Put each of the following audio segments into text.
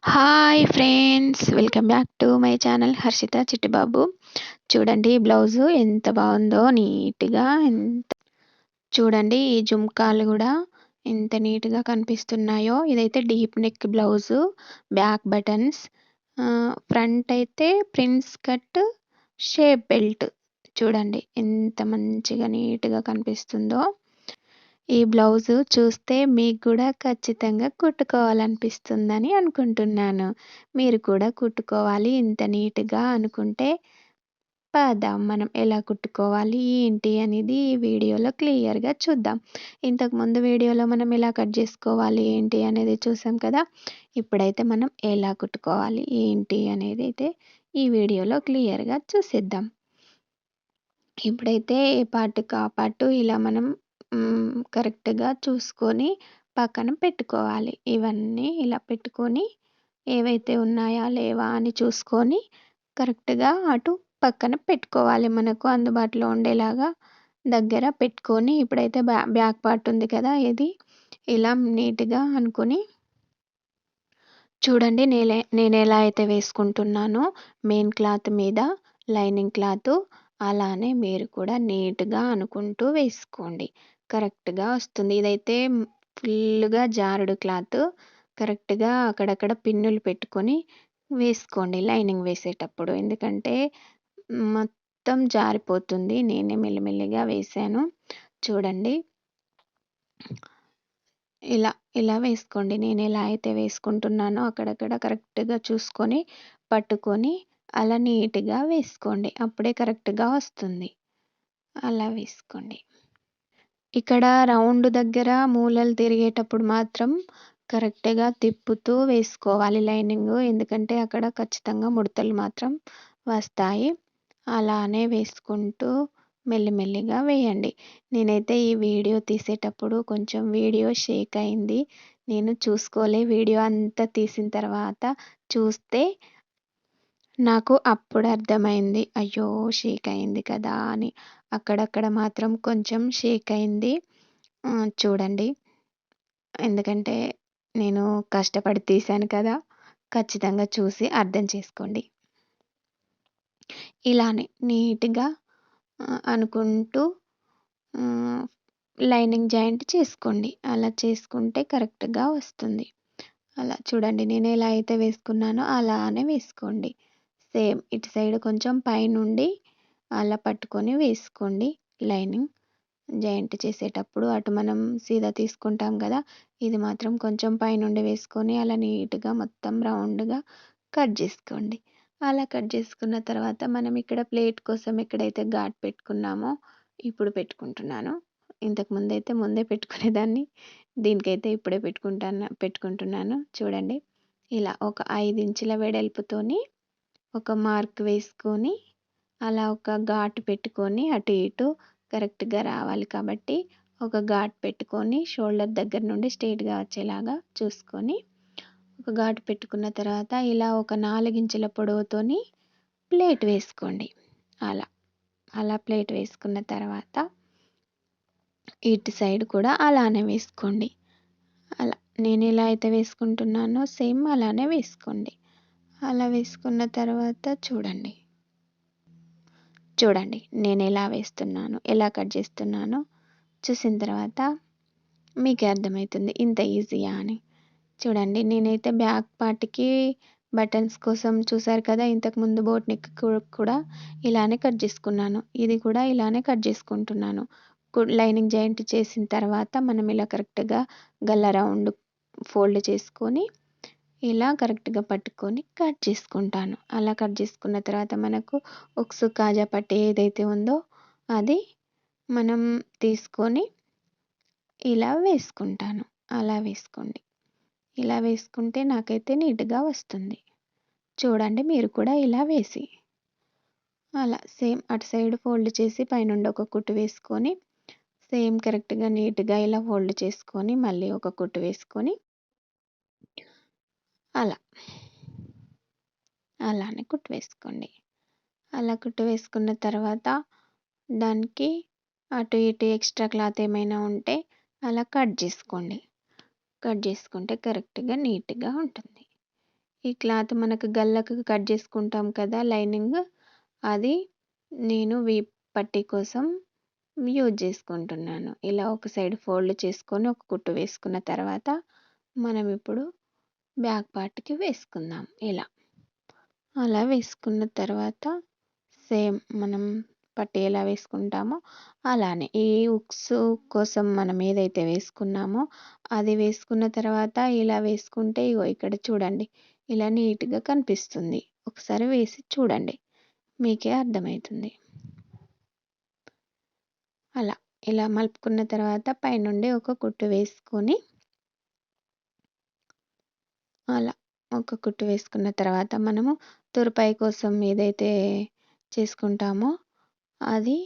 Hi friends! Welcome back to my channel Harshita Chittibabu. చూడండి blouse ఎంత బావుందో నీట్‌గా చూడండి ఈ జుంకాలు గూడా ఎంత నీట్‌గా కనిపిస్తున్నాయో. ఇదైతే deep neck blouse, back buttons, front అయితే ప్రిన్స్ కట్, షేప్ బెల్ట్. చూడండి ఎంత మంచిగా నీట్‌గా కనిపిస్తుందో. ఈ బ్లౌజు చూస్తే మీకు కూడా ఖచ్చితంగా కుట్టుకోవాలనిపిస్తుందని అనుకుంటున్నాను. మీరు కూడా కుట్టుకోవాలి ఇంత నీట్‌గా అనుకుంటే, పద మనం ఎలా కుట్టుకోవాలి, ఏంటి అనేది ఈ వీడియోలో క్లియర్‌గా చూద్దాం. ఇంతకుముందు వీడియోలో మనం ఎలా కట్ చేసుకోవాలి, ఏంటి అనేది చూసాం కదా! ఇప్పుడైతే మనం ఎలా కుట్టుకోవాలి, ఏంటి అనేది అయితే ఈ వీడియోలో క్లియర్‌గా చూసేద్దాం. ఇప్పుడైతే ఏ పార్ట్‌కి ఆ పార్ట్ ఇలా మనం కరెక్ట్‌గా చూసుకొని పక్కన పెట్టుకోవాలి. ఇవన్నీ ఇలా పెట్టుకొని ఏవైతే ఉన్నాయా లేవా అని చూసుకొని కరెక్ట్‌గా అటు పక్కన పెట్టుకోవాలి. మనకు అందుబాటులో ఉండేలాగా దగ్గర పెట్టుకొని ఇప్పుడైతే బ్యాక్ పార్ట్ ఉంది కదా! ఇది ఇలా నీట్‌గా అనుకొని చూడండి నేనెలా అయితే వేసుకుంటున్నానో మెయిన్ క్లాత్ మీద లైనింగ్ క్లాతు అలానే మీరు కూడా నీట్‌గా అనుకుంటూ వేసుకోండి. కరెక్ట్‌గా వస్తుంది. ఇదైతే ఫుల్లుగా జారుడు క్లాతు. కరెక్ట్‌గా అక్కడక్కడ పిన్నులు పెట్టుకొని వేసుకోండి లైనింగ్ వేసేటప్పుడు. ఎందుకంటే మొత్తం జారిపోతుంది. నేనే మెల్లిమెల్లిగా వేశాను. చూడండి. ఇలా వేసుకోండి. నేనెలా అయితే వేసుకుంటున్నానో అక్కడక్కడ కరెక్ట్‌గా చూసుకొని, పట్టుకొని అలా నీట్‌గా వేసుకోండి. అప్పుడే కరెక్ట్‌గా వస్తుంది. అలా వేసుకోండి. ఇక్కడ రౌండ్ దగ్గర మూలలు తిరిగేటప్పుడు మాత్రం కరెక్ట్‌గా తిప్పుతూ వేసుకోవాలి లైనింగు. ఎందుకంటే అక్కడ ఖచ్చితంగా ముడతలు మాత్రం వస్తాయి. అలానే వేసుకుంటూ మెల్లిమెల్లిగా వేయండి. నేనైతే ఈ వీడియో తీసేటప్పుడు కొంచెం వీడియో షేక్ అయింది. నేను చూసుకోలే వీడియో అంతా తీసిన తర్వాత చూస్తే నాకు అప్పుడు అర్థమైంది. అయ్యో! షేక్ అయింది కదా! అని. అక్కడక్కడ మాత్రం కొంచెం షేక్ అయింది. చూడండి. ఎందుకంటే నేను కష్టపడి తీశాను కదా! ఖచ్చితంగా చూసి అర్థం చేసుకోండి. ఇలానే నీట్‌గా అనుకుంటూ ఆహ్, లైనింగ్ జాయింట్ చేసుకోండి. అలా చేసుకుంటే కరెక్ట్‌గా వస్తుంది. అలా చూడండి నేనెలా అయితే వేసుకున్నానో అలానే వేసుకోండి. సేమ్ ఇటు సైడ్ కొంచెం పైనుండి అలా పట్టుకొని వేసుకోండి లైనింగ్. జాయింట్ చేసేటప్పుడు అటు మనం సీదా తీసుకుంటాం కదా! ఇది మాత్రం కొంచెం పైనుండి వేసుకొని అలా నీట్‌గా మొత్తం రౌండ్‌గా కట్ చేసుకోండి. అలా కట్ చేసుకున్న తర్వాత మనం ఇక్కడ ప్లేట్ కోసం ఎక్కడైతే ఘాటు పెట్టుకున్నామో ఇప్పుడు పెట్టుకుంటున్నాను. ఇంతకుముందైతే ముందే పెట్టుకునేదాన్ని. దీనికైతే ఇప్పుడే పెట్టుకుంటున్నాను. చూడండి. ఇలా ఒక 5 ఇంచుల వెడల్పుతోని ఒక మార్క్ వేసుకొని అలా ఒక ఘాటు పెట్టుకొని అటు ఇటు కరెక్ట్‌గా రావాలి కాబట్టి ఒక ఘాటు పెట్టుకొని షోల్డర్ దగ్గర నుండి స్ట్రెయిట్‌గా వచ్చేలాగా చూసుకొని ఒక ఘాటు పెట్టుకున్న తర్వాత ఇలా ఒక 4 ఇంచుల పొడవుతోని ప్లేట్ వేసుకోండి. అలా. అలా ప్లేట్ వేసుకున్న తర్వాత ఇటు సైడ్ కూడా అలానే వేసుకోండి. అలా నేనెలా అయితే వేసుకుంటున్నానో సేమ్ అలానే వేసుకోండి. అలా వేసుకున్న తర్వాత చూడండి నేనెలా వేస్తున్నానో, ఎలా కట్ చేస్తున్నానో చూసిన తర్వాత మీకే అర్థమవుతుంది ఇంత ఈజీయా అని. చూడండి నేనైతే బ్యాక్ పార్ట్‌కి బటన్స్ కోసం చూసారు కదా! ఇంతకుముందు బోట్ నెక్ కూడా ఇలానే కట్ చేసుకున్నాను. ఇది కూడా ఇలానే కట్ చేసుకుంటున్నాను. లైనింగ్ జాయింట్ చేసిన తర్వాత మనం ఇలా కరెక్ట్‌గా గల్ల రౌండ్ ఫోల్డ్ చేసుకొని ఇలా కరెక్ట్‌గా పట్టుకొని కట్ చేసుకుంటాను. అలా కట్ చేసుకున్న తర్వాత మనకు ఉక్సు కాజా పట్టీ ఏదైతే ఉందో అది మనం తీసుకొని ఇలా వేసుకుంటాను. అలా వేసుకోండి. ఇలా వేసుకుంటే నాకైతే నీట్‌గా వస్తుంది. చూడండి మీరు కూడా ఇలా వేసి. అలా సేమ్ అటు సైడ్ ఫోల్డ్ చేసి పైనుండి ఒక కుట్టు వేసుకొని సేమ్ కరెక్ట్‌గా నీట్‌గా ఇలా ఫోల్డ్ చేసుకొని మళ్ళీ ఒక కుట్టు వేసుకొని అలా. అలానే కుట్టు వేసుకోండి. అలా కుట్టు వేసుకున్న తర్వాత దానికి అటు ఇటు ఎక్స్ట్రా క్లాత్ ఏమైనా ఉంటే అలా కట్ చేసుకోండి. కట్ చేసుకుంటే కరెక్ట్‌గా నీట్‌గా ఉంటుంది. ఈ క్లాత్ మనకు గల్లకు కట్ చేసుకుంటాం కదా లైనింగ్, అది నేను వీప్ పట్టీ కోసం యూజ్ చేసుకుంటున్నాను. ఇలా ఒక సైడ్ ఫోల్డ్ చేసుకొని ఒక కుట్టు వేసుకున్న తర్వాత మనం ఇప్పుడు బ్యాక్ పార్ట్కి వేసుకుందాం. ఇలా అలా వేసుకున్న తర్వాత సేమ్ మనం పట్టీ ఎలా వేసుకుంటామో అలానే ఈ ఉక్స్ కోసం మనం ఏదైతే వేసుకున్నామో అది వేసుకున్న తర్వాత ఇలా వేసుకుంటే ఇగో ఇక్కడ చూడండి ఇలా నీట్గా కనిపిస్తుంది. ఒకసారి వేసి చూడండి, మీకే అర్థమవుతుంది. అలా ఇలా మలుపుకున్న తర్వాత పైనుండి ఒక కుట్టు వేసుకొని అలా ఒక కుట్టు వేసుకున్న తర్వాత మనము తురపాయి కోసం ఏదైతే చేసుకుంటామో అది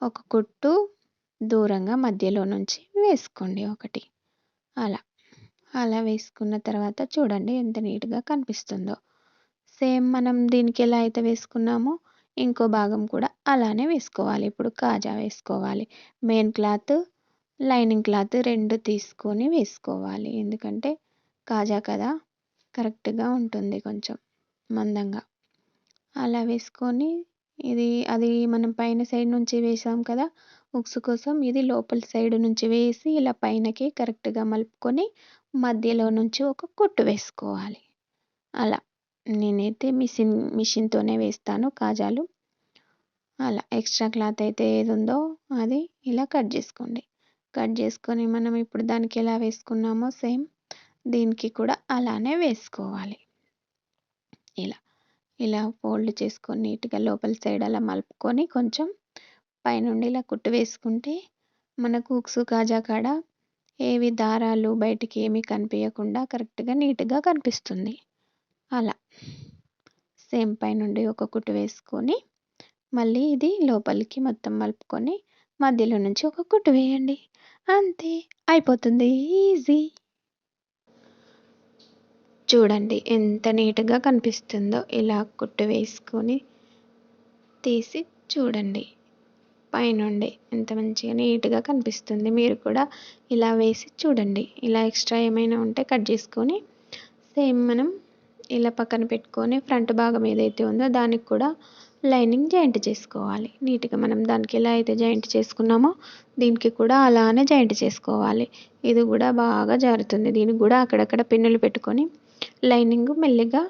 ఒక కుట్టు దూరంగా మధ్యలో నుంచి వేసుకోండి ఒకటి. అలా అలా వేసుకున్న తర్వాత చూడండి ఎంత నీట్గా కనిపిస్తుందో. సేమ్ మనం దీనికి ఎలా అయితే వేసుకున్నామో ఇంకో భాగం కూడా అలానే వేసుకోవాలి. ఇప్పుడు కాజా వేసుకోవాలి. మెయిన్ క్లాత్ లైనింగ్ క్లాత్ రెండు తీసుకొని వేసుకోవాలి. ఎందుకంటే కాజా కదా కరెక్ట్గా ఉంటుంది కొంచెం మందంగా. అలా వేసుకొని అది మనం పైన సైడ్ నుంచి వేసాం కదా ఉక్స్ కోసం, ఇది లోపల సైడ్ నుంచి వేసి ఇలా పైనకి కరెక్ట్గా మలుపుకొని మధ్యలో నుంచి ఒక కుట్టు వేసుకోవాలి. అలా నేనైతే మిషన్తోనే వేస్తాను కాజాలు. అలా ఎక్స్ట్రా క్లాత్ అయితే ఏది ఉందో అది ఇలా కట్ చేసుకోండి. కట్ చేసుకొని మనం ఇప్పుడు దానికి ఎలా వేసుకున్నామో సేమ్ దీనికి కూడా అలానే వేసుకోవాలి. ఇలా ఇలా ఫోల్డ్ చేసుకొని నీట్గా లోపల సైడ్ అలా మలుపుకొని కొంచెం పైనుండి ఇలా కుట్టు వేసుకుంటే మనకు ఉక్స్ కాజా కాడ ఏవి దారాలు బయటికి ఏమీ కనిపించకుండా కరెక్ట్గా నీట్గా కనిపిస్తుంది. అలా సేమ్ పైనుండి ఒక కుట్టు వేసుకొని మళ్ళీ ఇది లోపలికి మొత్తం మలుపుకొని మధ్యలో నుంచి ఒక కుట్టు వేయండి. అంతే, అయిపోతుంది. ఈజీ. చూడండి ఎంత నీట్గా కనిపిస్తుందో. ఇలా కుట్టు వేసుకొని తీసి చూడండి పైనుండి ఎంత మంచిగా నీట్గా కనిపిస్తుంది. మీరు కూడా ఇలా వేసి చూడండి. ఇలా ఎక్స్ట్రా ఏమైనా ఉంటే కట్ చేసుకొని సేమ్ మనం ఇలా పక్కన పెట్టుకొని ఫ్రంట్ భాగం ఏదైతే ఉందో దానికి కూడా లైనింగ్ జాయింట్ చేసుకోవాలి. నీట్గా మనం దానికి ఎలా అయితే జాయింట్ చేసుకున్నామో దీనికి కూడా అలానే జాయింట్ చేసుకోవాలి. ఇది కూడా బాగా జారుతుంది. దీనికి కూడా అక్కడక్కడ పిన్నులు పెట్టుకొని లైనింగ్ మెల్లిగా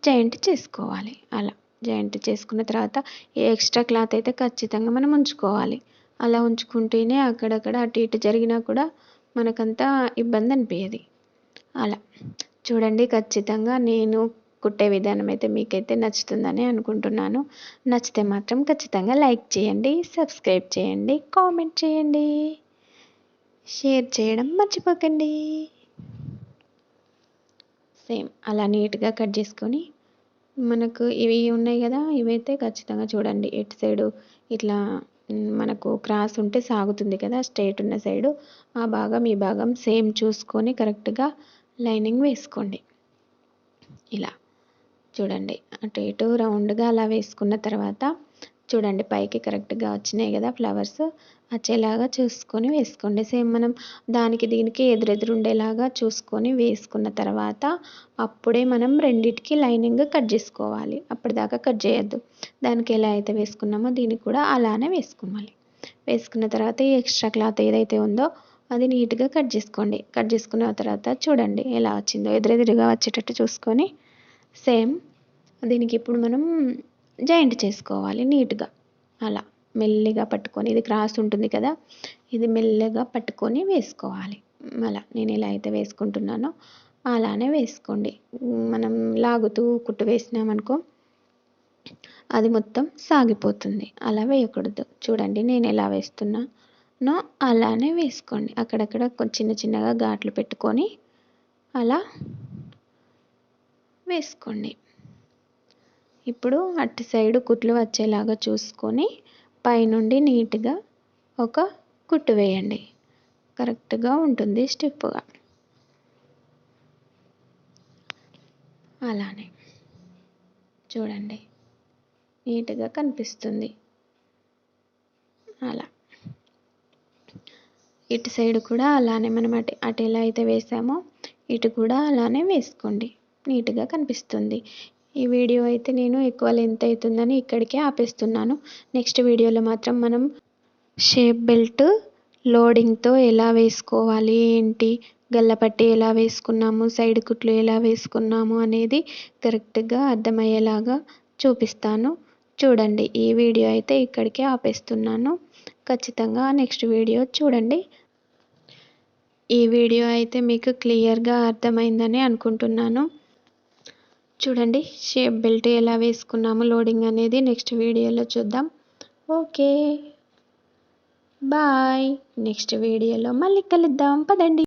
జాయింట్ చేసుకోవాలి. అలా జాయింట్ చేసుకున్న తర్వాత ఏ ఎక్స్ట్రా క్లాత్ అయితే ఖచ్చితంగా మనం ఉంచుకోవాలి. అలా ఉంచుకుంటేనే అక్కడక్కడ అటు ఇటు జరిగినా కూడా మనకంతా ఇబ్బంది అనిపించదు. అలా చూడండి, ఖచ్చితంగా నేను కుట్టే విధానం అయితే మీకైతే నచ్చుతుందని అనుకుంటున్నాను. నచ్చితే మాత్రం ఖచ్చితంగా లైక్ చేయండి, సబ్స్క్రైబ్ చేయండి, కామెంట్ చేయండి, షేర్ చేయడం మర్చిపోకండి. సేమ్ అలా నీట్గా కట్ చేసుకొని మనకు ఇవి ఉన్నాయి కదా, ఇవైతే ఖచ్చితంగా చూడండి ఎటు సైడు ఇట్లా మనకు క్రాస్ ఉంటే సాగుతుంది కదా స్ట్రైట్ ఉన్న సైడు, ఆ భాగం ఈ భాగం సేమ్ చూసుకొని కరెక్ట్గా లైనింగ్ వేసుకోండి. ఇలా చూడండి అటు ఇటు రౌండ్గా అలా వేసుకున్న తర్వాత చూడండి పైకి కరెక్ట్గా వచ్చినాయి కదా ఫ్లవర్స్, వచ్చేలాగా చూసుకొని వేసుకోండి. సేమ్ మనం దానికి దీనికి ఎదురెదురుండేలాగా చూసుకొని వేసుకున్న తర్వాత అప్పుడే మనం రెండిటికి లైనింగ్ కట్ చేసుకోవాలి. అప్పటిదాకా కట్ చేయొద్దు. దానికి ఎలా అయితే వేసుకున్నామో దీనికి కూడా అలానే వేసుకోవాలి. వేసుకున్న తర్వాత ఈ ఎక్స్ట్రా క్లాత్ ఏదైతే ఉందో అది నీట్గా కట్ చేసుకోండి. కట్ చేసుకున్న తర్వాత చూడండి ఎలా వచ్చిందో, ఎదురెదురుగా వచ్చేటట్టు చూసుకొని సేమ్ దీనికి ఇప్పుడు మనం జాయింట్ చేసుకోవాలి నీట్గా. అలా మెల్లిగా పట్టుకొని, ఇది క్రాస్ ఉంటుంది కదా, ఇది మెల్లగా పట్టుకొని వేసుకోవాలి. అలా నేను ఎలా అయితే వేసుకుంటున్నానో అలానే వేసుకోండి. మనం లాగుతూ కుట్టు వేసినామనుకో అది మొత్తం సాగిపోతుంది. అలా వేయకూడదు. చూడండి నేను ఎలా వేస్తున్నానో అలానే వేసుకోండి. అక్కడక్కడ చిన్న చిన్నగా ఘాట్లు పెట్టుకొని అలా వేసుకోండి. ఇప్పుడు అటు సైడు కుట్లు వచ్చేలాగా చూసుకొని పైనుండి నీట్గా ఒక కుట్టు వేయండి. కరెక్ట్గా ఉంటుంది స్టిఫ్గా. అలానే చూడండి నీట్గా కనిపిస్తుంది. అలా ఇటు సైడ్ కూడా అలానే మనం అటు ఎలా అయితే వేసామో ఇటు కూడా అలానే వేసుకోండి. నీట్గా కనిపిస్తుంది. ఈ వీడియో అయితే నేను ఎక్కువ లెంత్ అవుతుందని ఇక్కడికే ఆపేస్తున్నాను. నెక్స్ట్ వీడియోలో మాత్రం మనం షేప్ బెల్ట్ లోడింగ్తో ఎలా వేసుకోవాలి, ఏంటి, గల్లపట్టి ఎలా వేసుకున్నాము, సైడ్ కుట్లు ఎలా వేసుకున్నాము అనేది కరెక్ట్గా అర్థమయ్యేలాగా చూపిస్తాను. చూడండి. ఈ వీడియో అయితే ఇక్కడికే ఆపేస్తున్నాను. ఖచ్చితంగా నెక్స్ట్ వీడియో చూడండి. ఈ వీడియో అయితే మీకు క్లియర్గా అర్థమైందని అనుకుంటున్నాను. చూడండి, షేప్ బెల్ట్ ఎలా వేసుకున్నాము, లోడింగ్ అనేది నెక్స్ట్ వీడియోలో చూద్దాం. Okay, bye. నెక్స్ట్ వీడియోలో మళ్ళీ కలుద్దాం. పదండి.